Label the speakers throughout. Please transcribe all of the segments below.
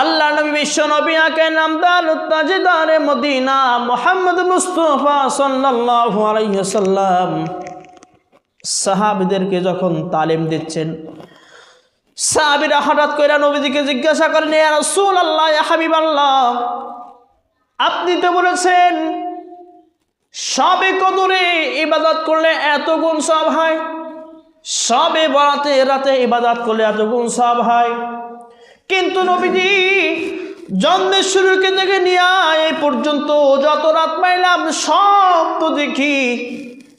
Speaker 1: আল্লাহ নবী বিশ্ব নবী আকে নামদার তাজদারে মদিনা মুহাম্মদ মুস্তাফা সাল্লাল্লাহু আলাইহি ওয়াসাল্লাম সাহাবীদেরকে যখন তালিম দিচ্ছেন, সাহাবীরা হঠাৎ করে নবীজিকে জিজ্ঞাসা করেন, ইয়া রাসূলুল্লাহ, ইয়া হাবিবাল্লাহ, আপনি তো বলেছেন সবে কদরে ইবাদত করলে এত গুণ সওয়াব হয়, সবে বরাতে রাতে ইবাদত করলে এত গুণ সওয়াব হয়, কিন্তু নবীজি জন্মের শুরু থেকে নিয়ে এই পর্যন্ত যত রাত পাইলাম সব তো দেখি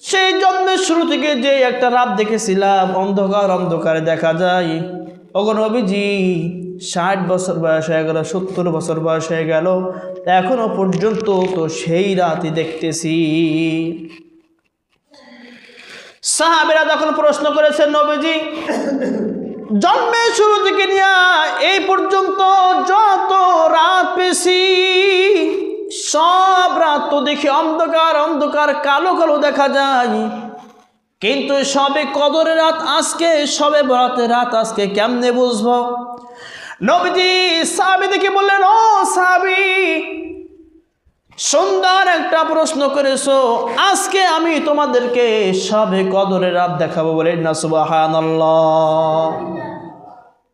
Speaker 1: সেই জন্মের শুরু থেকে যে একটা রাত দেখেছিলাম অন্ধকার অন্ধকারে দেখা যায়। ওগো নবীজি 60 বছর বয়স হয়ে গেল, 70 বছর বয়স হয়ে গেল, এখনো পর্যন্ত তো সেই রাতই দেখতেছি। সাহাবীরা যখন প্রশ্ন করেছেন, নবীজি জন্মের শুরু থেকে নিয়ে এই পর্যন্ত যত রাত পেয়েছি সব রাত তো দেখি অন্ধকার অন্ধকার কালো কালো দেখা যায়, কিন্তু সবে কদরের রাত আজকে, সবে বরাতের রাত আজকে কেমনে বুঝবো? নবীজি সাহাবীদেরকে বললেন, ও সাহাবী, সুন্দর একটা প্রশ্ন করেছো, আজকে আমি তোমাদেরকে সবে কদরের রাত দেখাবো। বলেন না সুবহানাল্লাহ।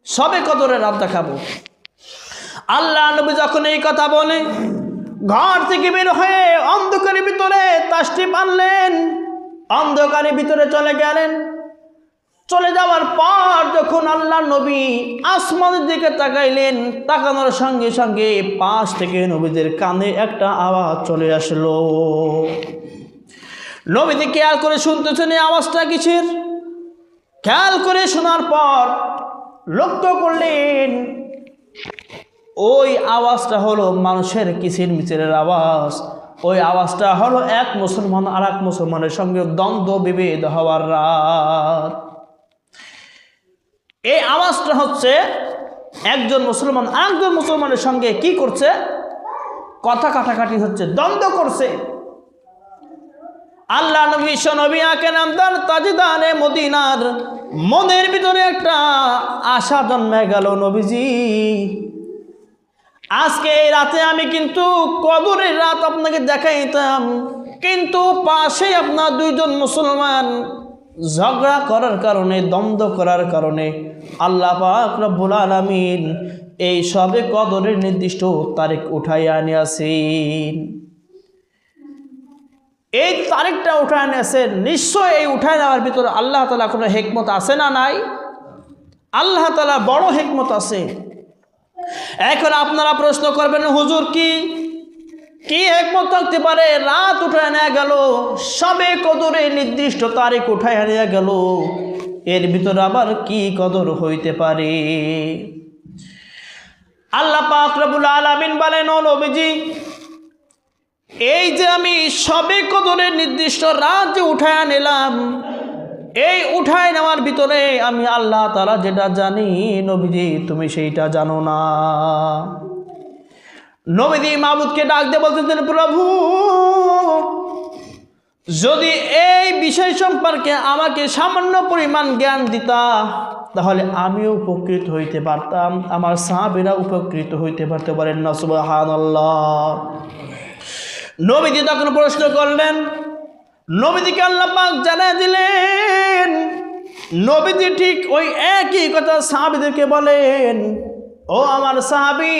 Speaker 1: সবে কদরের রাত দেখাবো। আল্লাহ নবী যখন এই কথা বলে ঘর থেকে বের হয়ে অন্ধকারের ভিতরে তাশরিফ আনলেন, অন্ধকারের ভিতরে চলে গেলেন। চলে যাওয়ার পর যখন আল্লাহ নবী আসমানের দিকে তাকাইলেন, তাকানোর সঙ্গে সঙ্গে পাশ থেকে নবীদের কানে একটা আওয়াজ চলে আসলো। নবীজি খেয়াল করে শুনতেছেন এই আওয়াজটা কিসের। খেয়াল করে শোনার পর লক্ষ্য করলেন ওই আওয়াজটা হলো মানুষের কিচির মিচিরের আওয়াজ। ওই আওয়াজটা হলো এক মুসলমান আর এক মুসলমানের সঙ্গে দ্বন্দ্ব বিভেদ হওয়ার রাত। এই আওয়াজটা হচ্ছে একজন মুসলমান আরেকজন মুসলমানের সঙ্গে কি করছে, কথা কাটাকাটি হচ্ছে, দ্বন্দ্ব করছে। আল্লাহ নবী নবী আকে নামদার তাজদারে মদিনার মনের ভিতরে একটা আশা জন্মে গেল, নবীজি আজকে এই রাতে আমি কিন্তু কদরের রাত আপনাকে দেখাইতাম, কিন্তু পাশে আপনার দুইজন মুসলমান ঝগড়া করার কারণে, দ্বন্দ্ব করার কারণে আল্লাহ পাক রব্বুল আলামিন এই সবে কদরের নির্দিষ্ট তারিখ উঠাইয়া নিয়েছেন। এই তারিখটা উঠায় নিয়েছেন, নিশ্চয় এই উঠায় নেওয়ার ভিতরে আল্লাহ তাআলা কোনো হিকমত আছে না নাই? আল্লাহ তাআলা বড় হিকমত আছে। এখন আপনারা প্রশ্ন করবেন, হুজুর কি হিকমত থাকতে পারে? রাত উঠায় নেওয়া গেল, সবে কদরে নির্দিষ্ট তারিখ উঠায় নেওয়া গেল, এর ভিতরে আবার কি কদর হইতে পারে? আল্লাহ পাক রব্বুল আলামিন বলেন, ও নবীজি, এই যে আমি সবে কদরের নির্দিষ্ট রাত যে উঠায় নিলাম, এই উঠায় নেওয়ার ভিতরে আমি আল্লাহ তাআলা যেটা জানি, নবীজি তুমি সেইটা জানো না। নবীজি মাবুদকে ডাক দিয়ে বলতেছেন, প্রভু যদি এই বিষয় সম্পর্কে আমাকে সামান্য পরিমাণ জ্ঞান দিতা তাহলে আমিও উপকৃত হইতে পারতাম, আমার সাহাবীরা উপকৃত হইতে পারতে পারেন না সুবহানাল্লাহ। নবীজি তখন প্রশ্ন করলেন, নবীজিকে আল্লাহ পাক জানায় দিলেন। নবীজি ঠিক ওই একই কথা সাহাবীদেরকে বলেন, ও আমার সাহাবী,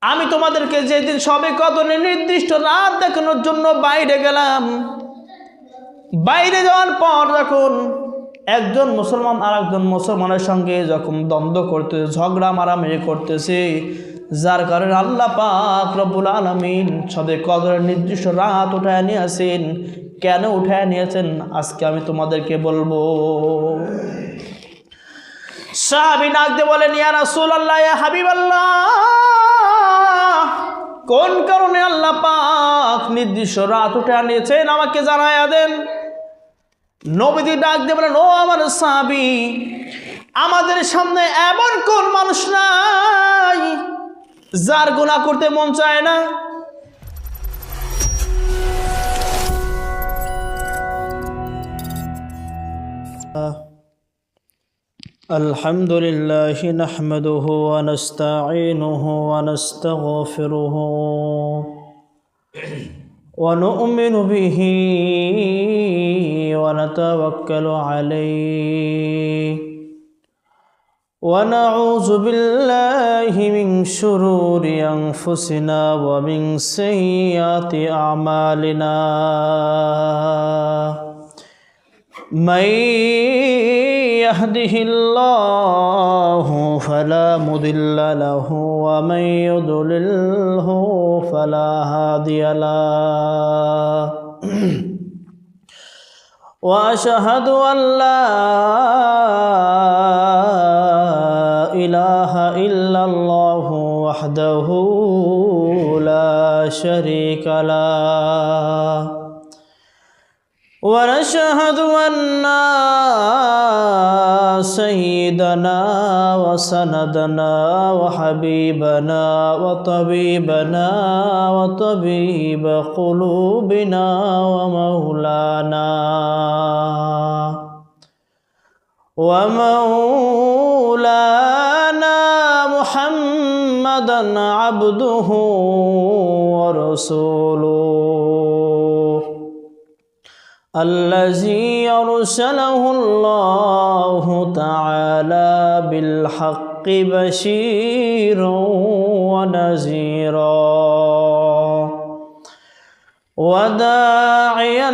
Speaker 1: আমি তোমাদেরকে যেদিন সবে কদরের নির্দিষ্ট রাত দেখানোর জন্য বাইরে গেলাম, বাইরে যাওয়ার পর যখন একজন মুসলমান আর একজন মুসলমানের সঙ্গে যখন দ্বন্দ্ব করতেছে, ঝগড়া মারামারি করতেছে, যার কারণে আল্লাহ পাক রব্বুল আলামিন সবে কদরের নির্দিষ্ট রাত উঠায় নিয়েছেন। কেন উঠায় নিয়েছেন আজকে আমি তোমাদেরকে বলবো। সাহাবী ডাক দিয়ে বলেন, ইয়া রাসূলুল্লাহ, ইয়া হাবিবাল্লাহ, কোন কারণে আল্লাহ পাক নির্দিষ্ট রাত উঠায় নিয়েছেন আমাকে জানায়া দেন। নবীজি ডাক দিয়ে বলেন, ও আমার সাহাবী, আমাদের সামনে এমন কোন মানুষ নাই যার গুনাহ করতে মন চায় না। الحمد لله نحمده ونستعينه ونستغفره ونؤمن به ونتوكل عليه ونعوذ بالله من شرور أنفسنا ومن سيئات أعمالنا من يهده الله فلا مضل له ومن يضلله فلا هادي له وأشهد أن لا إله إلا الله وحده لا شريك له ونشهد أن سيدنا وسندنا وحبيبنا وطبيبنا وطبيب قلوبنا ومولانا محمدا عبده ورسوله الذي أرسله الله تعالى بالحق بشيرا ونذيرا وداعيا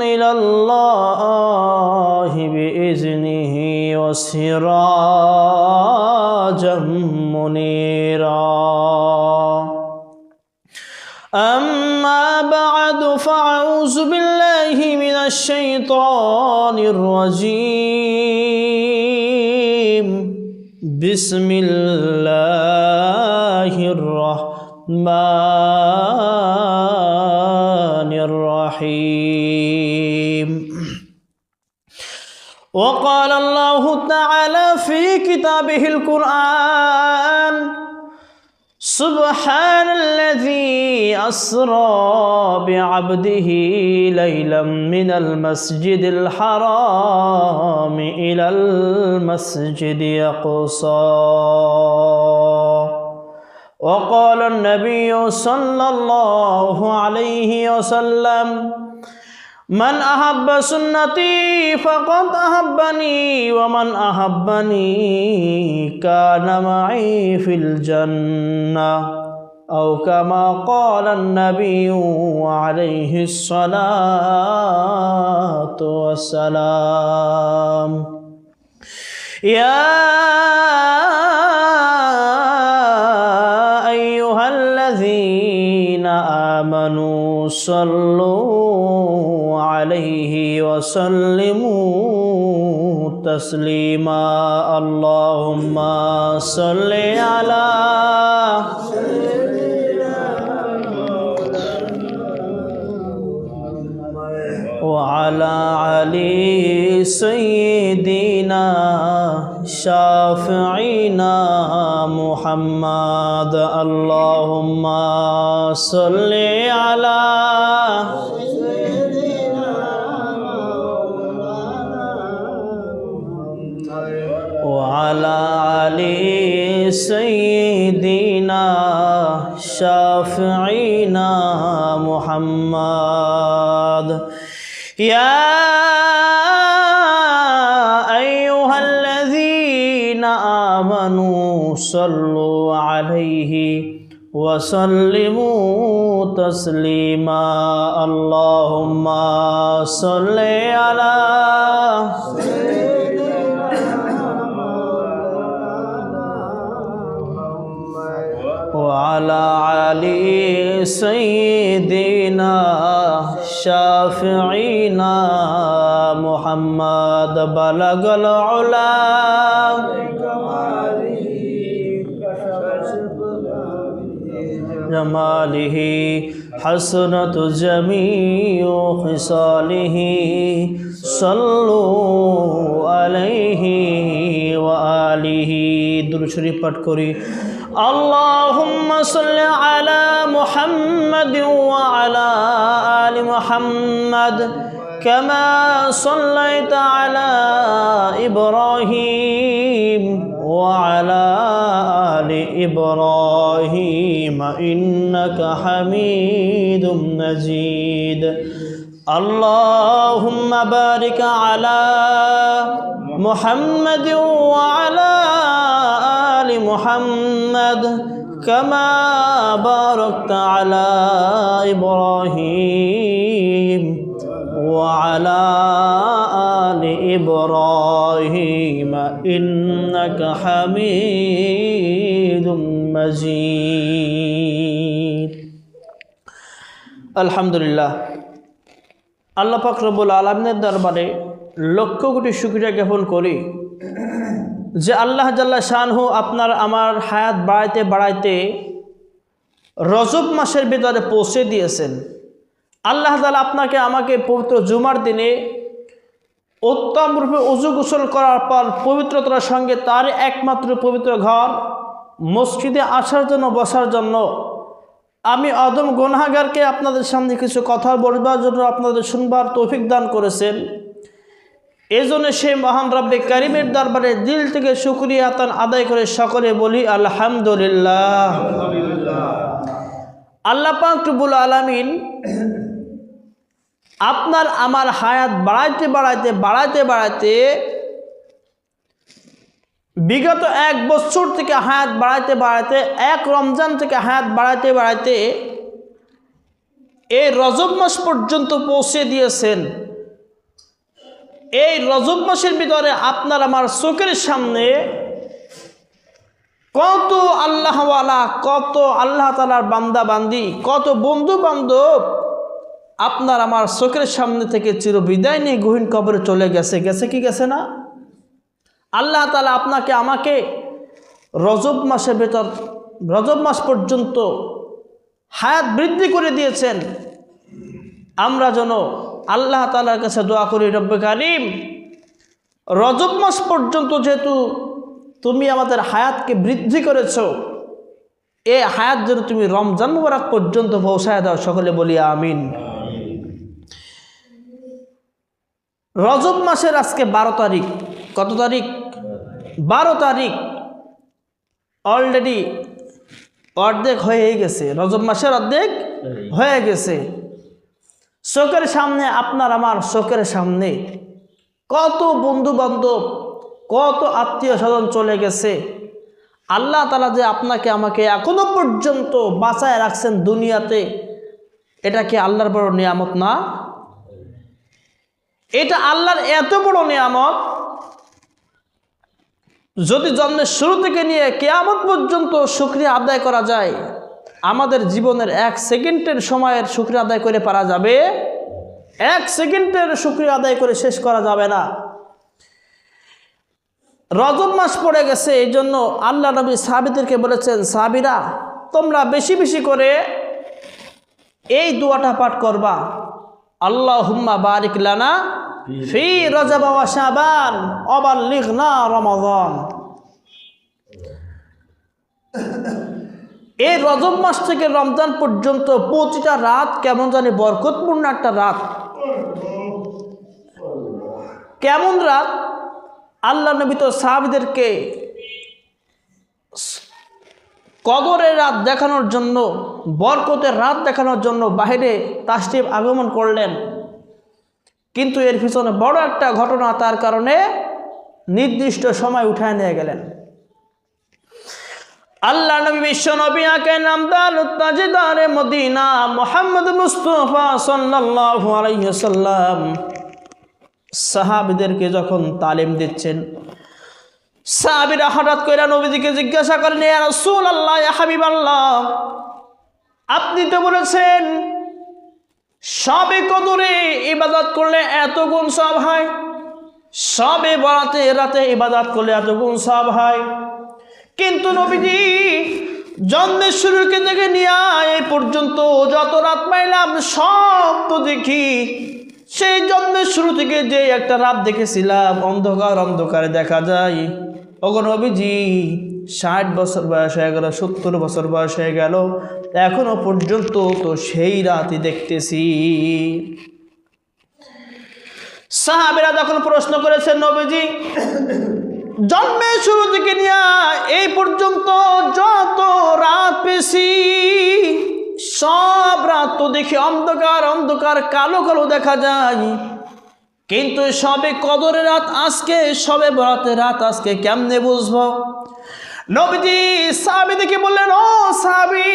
Speaker 1: إلى الله بإذنه وسراجا منيرا أما بعد فأعوذ بالله من الشيطان الرجيم بسم الله الرحمن الرحيم وقال الله تعالى في كتابه القرآن سبحان الذي أسرى بعبده ليلا من المسجد الحرام إلى المسجد الأقصى وقال النبي صلى الله عليه وسلم من أحب سنتي فقد أحبني ومن أحبني كان معي في الجنة أو كما قال النبي عليه الصلاة والسلام يا أيها الذين آمنوا صلوا عليه وسلموا تسليما اللهم صل على وعلى علي سيدنا شافعينا محمد اللهم صل على وعلى علي سيدنا شافعينا محمد يا أيها الذين آمنوا صلوا عليه وسلموا تسليما اللهم صل على وعلى علي سيدنا شافعينا محمد بلغ العلا جماله حسنة جميع خصاله صلوا عليه وآله درود شريف পাঠ করি اللهم صل على محمد وعلى آل محمد كما صليت على إبراهيم وعلى آل إبراهيم إنك حميد مجيد اللهم بارك على محمد وعلى آل محمد كما باركت على إبراهيم وعلى آل إبراهيم إنك حميد مجيد الحمد لله আল্লাহ পাক রব্বুল আলামিনের দরবারে লক্ষ কোটি শুকরিয়া জ্ঞাপন করি যে আল্লাহ জাল্লা শানহু আপনার আমার হায়াত বাড়াইতে বাড়াইতে রজব মাসের ভিতরে পৌঁছে দিয়েছেন। আল্লাহ তাআলা আপনাকে আমাকে পবিত্র জুমার দিনে উত্তম রূপে ওযু গোসল করার পর পবিত্রতার সঙ্গে তার একমাত্র পবিত্র ঘর মসজিদে আসার জন্য বসার জন্য আমি অদম গুনাহগারকে আপনাদের সামনে কিছু কথা বলবার জন্য আপনাদের শুনবার তৌফিক দান করেছেন। এই জন্য সেই মহান রব্বে কারিমের দরবারে দিল থেকে শুকরিয়া আদায় করে সকলে বলি আলহামদুলিল্লাহ। আল্লাহ পাক রব্বুল আলামিন আপনার আমার হায়াত বাড়াইতে বাড়াইতে বিগত এক বছর থেকে হায়াত বাড়াইতে এক রমজান থেকে হায়াত বাড়াইতে এই রজব মাস পর্যন্ত পৌঁছে দিয়েছেন। এই রজব মাসের ভিতরে আপনার আমার চোখের সামনে কত আল্লাহওয়ালা, কত আল্লাহ তাআলার বান্দা বান্দি, কত বন্ধু বান্ধব আপনার আমার চোখের সামনে থেকে চিরবিদায় নিয়ে গহীন কবরে চলে গেছে কি গেছে না? আল্লাহ তাআলা আপনাকে আমাকে রজব মাস পর্যন্ত হায়াত বৃদ্ধি করে দিয়েছেন। আমরা যেন আল্লাহ তাআলার কাছে দোয়া করি, রব্বে কারিম রজব মাস পর্যন্ত যেহেতু তুমি আমাদের হায়াতকে বৃদ্ধি করেছো, এই হায়াত যেন তুমি রমজান মুবারক পর্যন্ত পৌঁছায় দাও। সকলে বলি আমিন। রজব মাসের আজকে 12 তারিখ। কত তারিখ? 12 তারিখ। অলরেডি অর্ধেক হয়ে গেছে, রজব মাসের অর্ধেক হয়ে গেছে। চোখের সামনে আপনার আমার চোখের সামনে কত বন্ধু বান্ধব, কত আত্মীয় স্বজন চলে গেছে। আল্লাহ তাআলা যে আপনাকে আমাকে এখনো পর্যন্ত বাঁচায় রাখছেন দুনিয়াতে, এটা কি আল্লাহর বড় নিয়ামত না? এটা আল্লাহর এত বড় নিয়ামত, যদি জন্মের শুরু থেকে নিয়ে কিয়ামত পর্যন্ত শুকরিয়া আদায় করা যায়, আমাদের জীবনের 1 সেকেন্ডের সময়ের শুকরিয়া আদায় করে পারা যাবে? 1 সেকেন্ডের শুকরিয়া আদায় করে শেষ করা যাবে না। রজব মাস পড়ে গেছে, এই জন্য আল্লাহ নবী সাহাবীদেরকে বলেছেন, সাহাবীরা তোমরা বেশি বেশি করে এই দোয়াটা পাঠ করবা, আল্লাহুম্মা বারিক লানা ফি রজব ওয়া শাবান ওয়া বাল্লিগনা রমাদান। এই রজব মাস থেকে রমজান পর্যন্ত প্রতিটা রাত কেমন জানি বরকতপূর্ণ একটা রাত। কেমন রাত? আল্লাহ নবী তো সাহাবীদেরকে কদরের রাত দেখানোর জন্য, বরকতের রাত দেখানোর জন্য বাহিরে তাশরিফ আগমন করলেন, কিন্তু এর পিছনে বড় একটা ঘটনা, তার কারণে নির্দিষ্ট সময় উঠায় নিয়ে গেলেন। আল্লাহ নবী বিশ্ব নবী আকে নামদার তাজদারে মদিনা মুহাম্মদ মুস্তাফা সাল্লাল্লাহু আলাইহি ওয়াসাল্লাম সাহাবীদেরকে যখন তালিম দিচ্ছেন, সাহাবীরা হঠাৎ করে নবীজিকে জিজ্ঞাসা করেন, ইয়া রাসূলুল্লাহ, ইয়া হাবিবাল্লাহ, আপনি তো বলেছেন সবে কদরে ইবাদত করলে এত গুণ সওয়াব হয়, সবে বরাতে রাতে ইবাদত করলে এত গুণ সওয়াব হয়, কিন্তু নবীজি জন্মের শুরু থেকে নিয়ে এই পর্যন্ত যত রাত পাইলাম সব তো দেখি সেই জন্মের শুরু থেকে যে একটা রাত দেখেছিলাম অন্ধকারে দেখা যায়। ওগো নবীজি 60 বছর বয়স হয়ে গেল, 70 বছর বয়স হয়ে গেল, এখনো পর্যন্ত তো সেই রাতই দেখতেছি। সাহাবীরা যখন প্রশ্ন করেছেন, নবীজি জন্মের শুরু থেকে নিয়ে এই পর্যন্ত যত রাত পেয়েছি সব রাত তো দেখি অন্ধকার অন্ধকার কালো কালো দেখা যায়, কিন্তু সবে কদরের রাত আজকে, সবে বরাতের রাত আজকে কেমনে বুঝবো? নবীজি সাহাবীদেরকে বললেন, ও সাহাবী,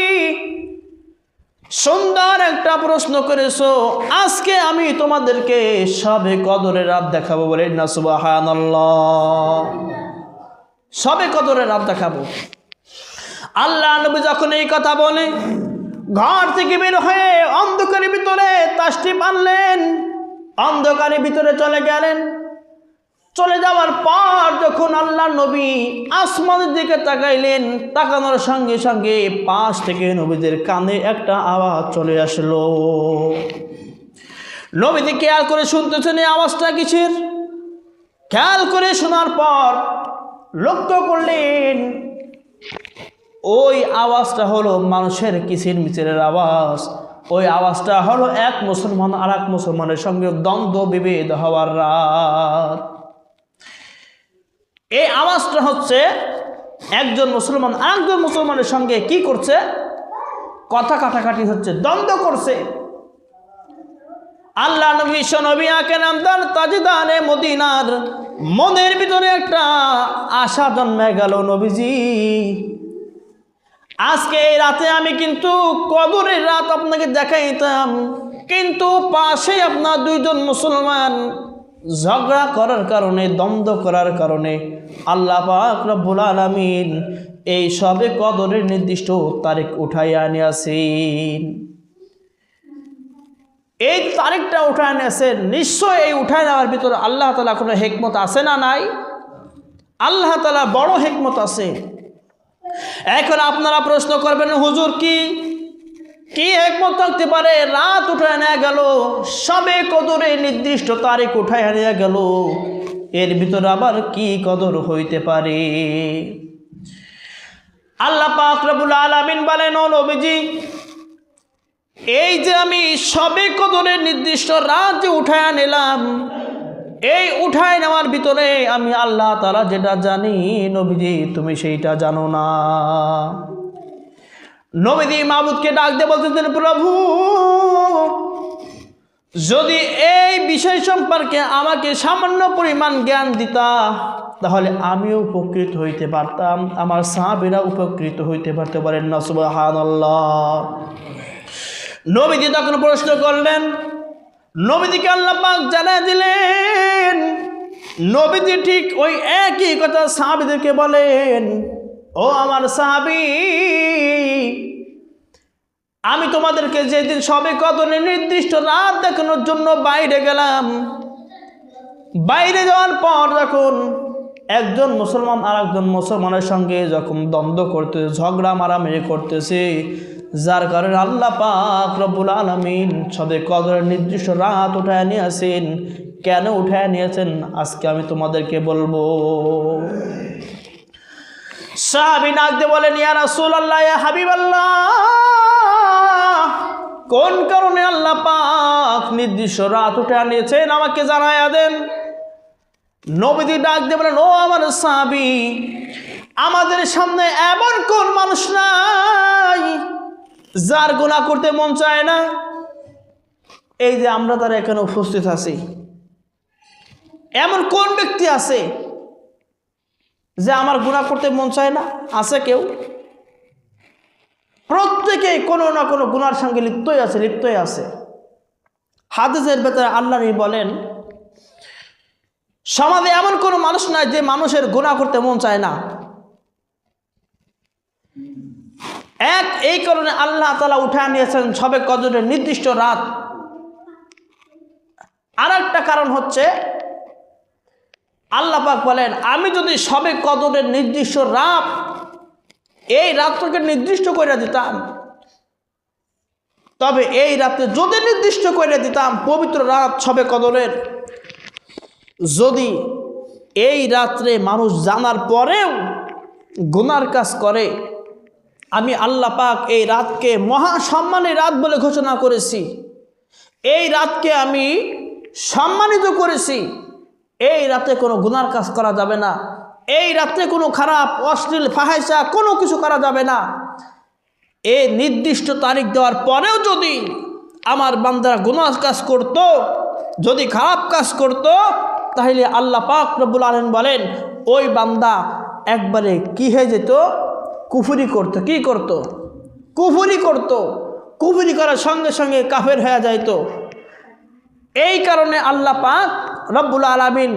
Speaker 1: সুন্দর একটা প্রশ্ন করেছো, আজকে আমি তোমাদেরকে সবে কদরের রাত দেখাবো। বলেন না সুবহানাল্লাহ। সবে কদরের রাত দেখাবো। আল্লাহ নবী যখন এই কথা বলে ঘর থেকে বের হয়ে অন্ধকারের ভিতরে তাশরিফ আনলেন, অন্ধকারের ভিতরে চলে গেলেন। চলে যাওয়ার পর যখন আল্লাহ নবী আসমানের দিকে তাকাইলেন, তাকানোর সঙ্গে সঙ্গে পাশ থেকে নবীদের কানে একটা আওয়াজ চলে আসলো। নবীজি খেয়াল করে শুনতেছেন এই আওয়াজটা কিসের। খেয়াল করে শোনার পর লক্ষ্য করলেন ওই আওয়াজটা হলো মানুষের কিচির মিচিরের আওয়াজ। ওই আওয়াজটা হলো এক মুসলমান আর এক মুসলমানের সঙ্গে দ্বন্দ্ব বিভেদ হওয়ার রাত। এই আওয়াজটা হচ্ছে একজন মুসলমান আরেকজন মুসলমানের সঙ্গে কি করছে, কথা কাটাকাটি হচ্ছে, দ্বন্দ্ব করছে। আল্লাহ নবী নবী আকে নামদার তাজদানে মদিনার মনের ভিতরে একটা আশা জন্মে গেল, নবীজি আজকে এই রাতে আমি কিন্তু কদরের রাত আপনাকে দেখাইতাম, কিন্তু পাশে আপনার দুইজন মুসলমান ঝগড়া করার কারণে, দ্বন্দ্ব করার কারণে আল্লাহ পাক রব্বুল আলামিন এই সবে কদরের নির্দিষ্ট তারিখ উঠাইয়া নিয়েছেন। এই তারিখটা উঠায় নিয়েছেন, নিশ্চয় এই উঠায় নেওয়ার ভিতরে আল্লাহ তাআলা কোনো হিকমত আছে না নাই? আল্লাহ তাআলা বড় হিকমত আছে। এখন আপনারা প্রশ্ন করবেন, হুজুর কি হিকমত থাকতে পারে? রাত উঠায় নেওয়া গেল, সবে কদরে নির্দিষ্ট তারিখ উঠায় নেওয়া গেল, এর ভিতরে আবার কি কদর হইতে পারে? আল্লাহ পাক রব্বুল আলামিন বলেন, ও নবীজি এই যে আমি সবে কদরের নির্দিষ্ট রাত যে উঠায় নিলাম, এই উঠায় নেওয়ার ভিতরে আমি আল্লাহ তাআলা যেটা জানি, নবীজি তুমি সেইটা জানো না। নবীজি মাবুদকে ডাক দিয়ে বলতেছেন, প্রভু যদি এই বিষয় সম্পর্কে আমাকে সামান্য পরিমাণ জ্ঞান দিতা তাহলে আমিও উপকৃত হইতে পারতাম, আমার সাহাবীরা উপকৃত হইতে পারতে পারেন না সুবহানাল্লাহ। নবীজি তখন প্রশ্ন করলেন, নবীজিকে আল্লাহ পাক জানায় দিলেন। নবীজি ঠিক ওই একই কথা সাহাবীদেরকে বলেন, ও আমার সাহাবী, আমি তোমাদেরকে যেদিন সবে কদরের নির্দিষ্ট রাত দেখানোর জন্য বাইরে গেলাম, বাইরে যাওয়ার পর যখন একজন মুসলমান আর একজন মুসলমানের সঙ্গে যখন দ্বন্দ্ব করতেছে, ঝগড়া মারামারি করতেছে, যার কারণে আল্লাহ পাক রব্বুল আলামিন সবে কদরের নির্দিষ্ট রাত উঠায় নিয়েছেন। কেন উঠায় নিয়েছেন আজকে আমি তোমাদেরকে বলবো। সাহাবী ডাক দিয়ে বলেন, ইয়া রাসূলুল্লাহ, ইয়া হাবিবাল্লাহ, কোন কারণে আল্লাহ পাক নির্দিষ্ট রাত উঠায় নিয়েছেন আমাকে জানায়া দেন। নবীজি ডাক দিয়ে বলেন, ও আমার সাহাবী, আমাদের সামনে এমন কোন মানুষ নাই যার গুনাহ করতে মন চায় না? এই যে আমরা তারা এখানে উপস্থিত আছি, এমন কোন ব্যক্তি আছে যে আমার গুনাহ করতে মন চায় না? আছে কেউ? প্রত্যেকে কোনো না কোনো গুনার সঙ্গে লিপ্তই আছে। হাদিসের ভেতরে আল্লাহ নবী বলেন, সমাজে এমন কোনো মানুষ নাই যে মানুষের গুনাহ করতে মন চায় না। এই কারণে আল্লাহ তাআলা উঠায় নিয়েছেন সবে কদরের নির্দিষ্ট রাত। আর একটা কারণ হচ্ছে আল্লাহ পাক বলেন, আমি যদি সবে কদরের নির্দিষ্ট রাত, এই রাতটাকে নির্দিষ্ট করে দিতাম, তবে এই রাতে যদি নির্দিষ্ট করে দিতাম পবিত্র রাত সবে কদরের, যদি এই রাত্রে মানুষ জানার পরেও গুনার কাজ করে, আমি আল্লাহ পাক এই রাতকে মহা সম্মানের রাত বলে ঘোষণা করেছি। এই রাতকে আমি সম্মানিত করেছি, এই রাতে কোনো গুনার কাজ করা যাবে না, এই রাতে কোনো খারাপ অশ্লীল ফাহিশা কোনো কিছু করা যাবে না। এই নির্দিষ্ট তারিখ দেওয়ার পরেও যদি আমার বান্দারা গুনাহ কাজ করত, যদি খারাপ কাজ করত, তাহলে আল্লাহ পাক রব্বুল আলামিন বলেন ওই বান্দা একবারে কি হয়ে যেত? কুফরি করত। কি করত? কুফরি করত। কুফরি করার সঙ্গে সঙ্গে কাফের হয়ে যাইত। এই কারণে আল্লাহ পাক রব্বুল আলামিন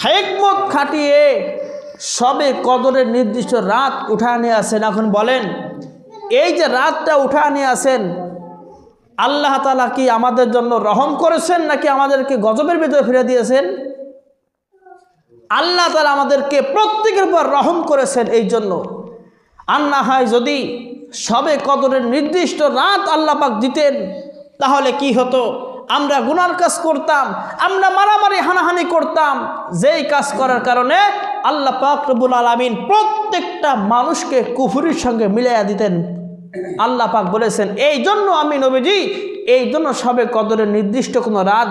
Speaker 1: হিকমত খাটিয়ে সবে কদরের নির্দিষ্ট রাত উঠায় নিয়ে আসেন। এখন বলেন, এই যে রাতটা উঠায় নিয়ে আসেন, আল্লাহ তাআলা কি আমাদের জন্য রহম করেছেন নাকি আমাদেরকে গজবের ভিতরে ফিরে দিয়েছেন? আল্লাহ তাআলা আমাদেরকে প্রত্যেকের উপর রহম করেছেন। এই জন্য আর না হয় যদি সবে কদরের নির্দিষ্ট রাত আল্লাহ পাক দিতেন, তাহলে কি হতো? আমরা গুনার কাজ করতাম, আমরা মারামারি হানাহানি করতাম, যেই কাজ করার কারণে আল্লাহ পাক রব্বুল আলামিন প্রত্যেকটা মানুষকে কুফরির সঙ্গে মিলাইয়া দিতেন। আল্লাহ পাক বলেছেন, এই জন্য আমি নবীজি এই জন্য সবে কদরের নির্দিষ্ট কোনো রাত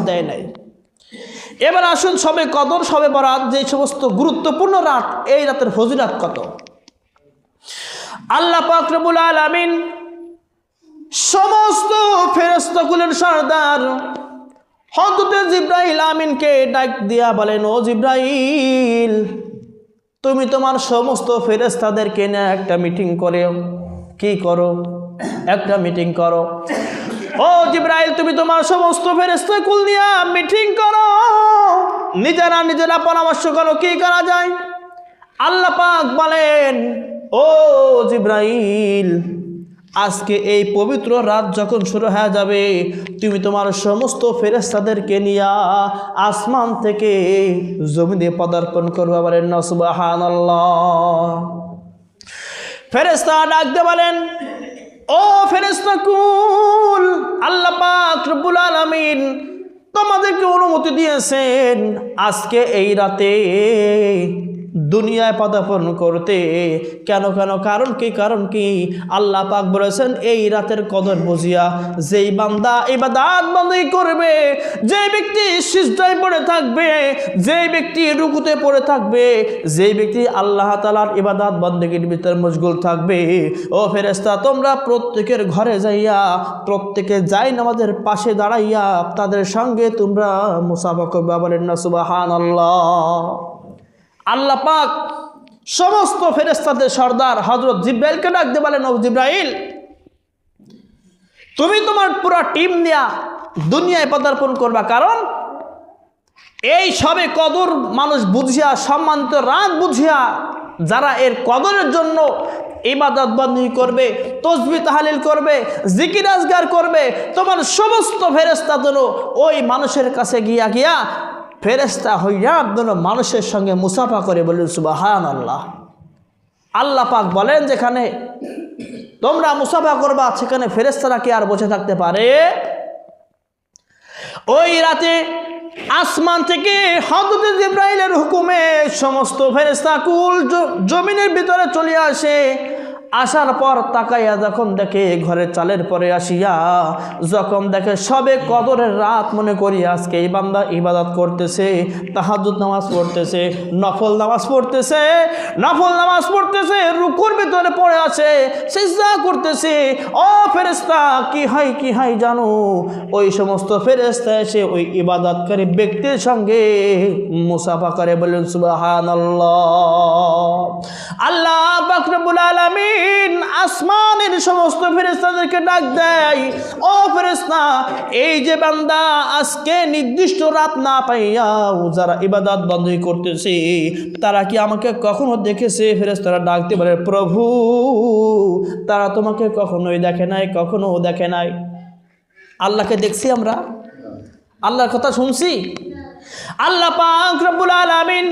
Speaker 1: দেয় নাই। এবার আসুন সবে কদর, সবে বরাত, যে সমস্ত গুরুত্বপূর্ণ রাত, এই রাতের ফজিলত কত। আল্লাহ পাক রব্বুল আলামিন সমস্ত ফেরেশতাকুলের সরদার হযরত জিবরাইল আমিনকে ডাক দিয়া বলেন, ও জিবরাইল, তুমি তোমার সমস্ত ফেরেশতাদেরকে নিয়ে একটা মিটিং করে কি করো? একটা মিটিং করো। ও জিবরাইল, তুমি তোমার সমস্ত ফেরেশতাকুল নিয়ে মিটিং করো, নিজেরা পরামর্শ করো কি করা যায়। আল্লাহ পাক বলেন, ও জিবরাইল, আজকে এই পবিত্র রাত যখন শুরু হয়ে যাবে, তুমি তোমার সমস্ত ফেরেশতাদেরকে নিয়ে আসমান থেকে জমিনে পদার্পণ করবে। বলেন না সুবহানাল্লাহ। ফেরেশতা ডাকতে বলেন, ও ফেরেশতাকুল, আল্লাহ পাক রব্বুল আলামিন তোমাদেরকে অনুমতি দিয়েছেন আজকে এই রাতে দুনিয়ায় পদার্পণ করতে। কেন? কারণ কি আল্লাহ পাক বলেছেন, এই রাতের কদর বুঝিয়া যেই বান্দা ইবাদত বন্দী করবে, যে ব্যক্তি সিজদায় পড়ে থাকবে, যে ব্যক্তি রুকুতে পড়ে থাকবে, যে ব্যক্তি আল্লাহ তাআলার ইবাদত বন্দেগীর ভিতরে মশগুল থাকবে, ও ফেরেশতা, তোমরা প্রত্যেকের ঘরে যাইয়া প্রত্যেকে যাই নামাজের পাশে দাঁড়াইয়া তাদের সঙ্গে তোমরা মুসাফা করবে। বলেন না সুবহানাল্লাহ। আল্লাহ পাক সমস্ত ফেরেশতাদের সর্দার হযরত জিবরাইলকে ডাকতে বলেন, ও জিবরাইল, তুমি তোমার পুরো টিম নিয়ে দুনিয়ায় পদার্পণ করবা। কারণ এই সবে কদর মানুষ বুঝিয়া, সম্মানিত রাত বুঝিয়া যারা এর কদরের জন্য ইবাদত বন্দী করবে, তাসবিহ তাহলিল করবে, জিকির আজগার করবে, তোমার সমস্ত ফেরেশতা যেন ওই মানুষের কাছে গিয়া ফেরেশতা হইয়া যেন মানুষের সঙ্গে মুসাফা করে। বলেন সুবহানাল্লাহ। আল্লাহ পাক বলেন, যেখানে তোমরা মুসাফা করবা সেখানে ফেরেশতারা কি আর বসে থাকতে পারে? ওই রাতে আসমান থেকে হযরত জিবরাইলের হুকুমে সমস্ত ফেরেশতাকুল জমিনের ভিতরে চলে আসে। আসার পর তাকাইয়া যখন দেখে ঘরের চালের পরে আসিয়া যখন দেখে সবে কদরের রাত মনে করি আজকে এই বান্দা ইবাদত করতেছে, তাহাজ্জুদ নামাজ পড়তেছে, নফল নামাজ পড়তেছে, রুকুর ভিতরে পড়ে আছে, সিজদা করতেছে। ও ফেরেশতা, কি হয় জানো? ওই সমস্ত ফেরেশতা এসে ওই ইবাদতকারী ব্যক্তির সঙ্গে মুসাফা করে। বলেন সুবহানাল্লাহ। আল্লাহ পাক রব্বুল আলামিন আসমানের সমস্ত ফেরেশতাদেরকে ডাক দেয়, ও ফেরেশতা, এই যে বান্দা আজকে নির্দিষ্ট রাত না পাইয়াও যারা ইবাদত বন্দী করতেছে, তারা কি আমাকে কখনো দেখেছে? ফেরেশতারা ডাকতে বলে, প্রভু, তারা তোমাকে কখনোই দেখে নাই। আল্লাহকে দেখছি আমরা? আল্লাহর কথা শুনছি? আল্লাহ পাক রব্বুল আলামিন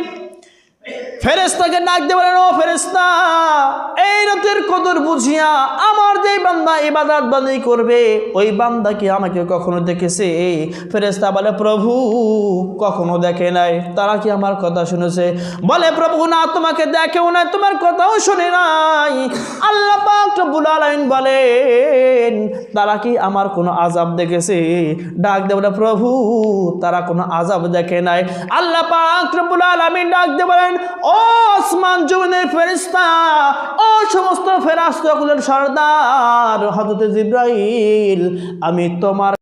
Speaker 1: ফেরেশতাকে ডাক দিয়ে বলেন, ও ফেরেশতা, এই রাতের কদর বুঝিয়া আমার যে বান্দা ইবাদত বন্দেগী করবে ওই বান্দা কি আমাকে কখনো দেখেছে? ফেরেশতা বলে, প্রভু কখনো দেখে নাই। তারা কি আমার কথা শুনেছে? বলে, প্রভু না, তোমাকে দেখেও নাই, তোমার কথাও শুনে নাই। আল্লাহ পাক রব্বুল আলামিন বলেন, তারা কি আমার কোনো আযাব দেখেছে? ডাক দিয়ে বলে, প্রভু তারা কোনো আযাব দেখে নাই। আল্লাহ পাক রব্বুল আলামিন ডাক দিয়ে বলেন, ও আসমান জমিনের ফেরেশতা, ও সমস্ত ফেরেশতাকুলের সরদার হযরত জিবরাইল, আমি তোমার